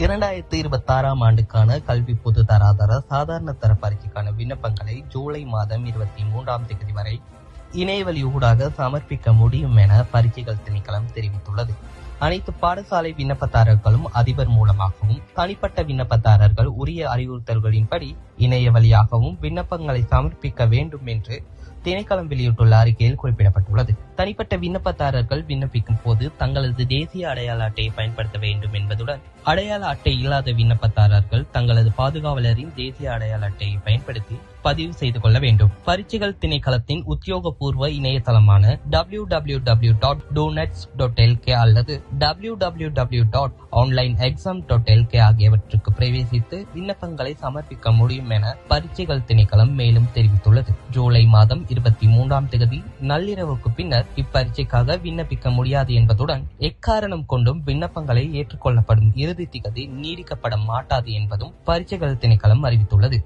2026 ஆண்டுக்கான கல்வி பொது தராதர சாதாரண தர பரீட்சைக்கான விண்ணப்பங்களை ஜூலை மாதம் 23ஆம் தேதி வரை இணையவழி ஊடாக சமர்ப்பிக்க முடியும் என பரீட்சைகள் திணைக்களம் தெரிவித்துள்ளது. அனைத்து பாடசாலை விண்ணப்பதாரர்களும் அதிபர் மூலமாகவும், தனிப்பட்ட விண்ணப்பதாரர்கள் உரிய அறிவுறுத்தல்களின்படி இணைய வழியாகவும் விண்ணப்பங்களை சமர்ப்பிக்க வேண்டும் என்று திணைக்களம் வெளியிட்டுள்ள அறிக்கையில் குறிப்பிடப்பட்டுள்ளது. தனிப்பட்ட விண்ணப்பதாரர்கள் விண்ணப்பிக்கும் போது தங்களது தேசிய அடையாள அட்டையை பயன்படுத்த வேண்டும் என்பதுடன், அடையாள அட்டை இல்லாத விண்ணப்பதாரர்கள் தங்களது பாதுகாவலரின் தேசிய அடையாள அட்டையை பயன்படுத்தி பதிவு செய்து கொள்ள வேண்டும். பரீட்சைகள் திணைக்களத்தின் உத்தியோகபூர்வ இணையதளமான www.donets.lk அல்லது www.onlineexam.lk ஆகியவற்றுக்கு பிரவேசித்து விண்ணப்பங்களை சமர்ப்பிக்க முடியும் என பரீட்சைகள் திணைக்களம் மேலும் தெரிவித்துள்ளது. ஜூலை மாதம் 23ஆம் தேதி நள்ளிரவுக்கு பின்னர் இப்பரீட்சைக்காக விண்ணப்பிக்க முடியாது என்பதுடன், எக்காரணம் கொண்டும் விண்ணப்பங்களை ஏற்றுக்கொள்ளப்படும் இறுதி திகதி நீடிக்கப்பட மாட்டாது என்பதும் பரீட்சைகள் திணைக்களம் அறிவித்துள்ளது.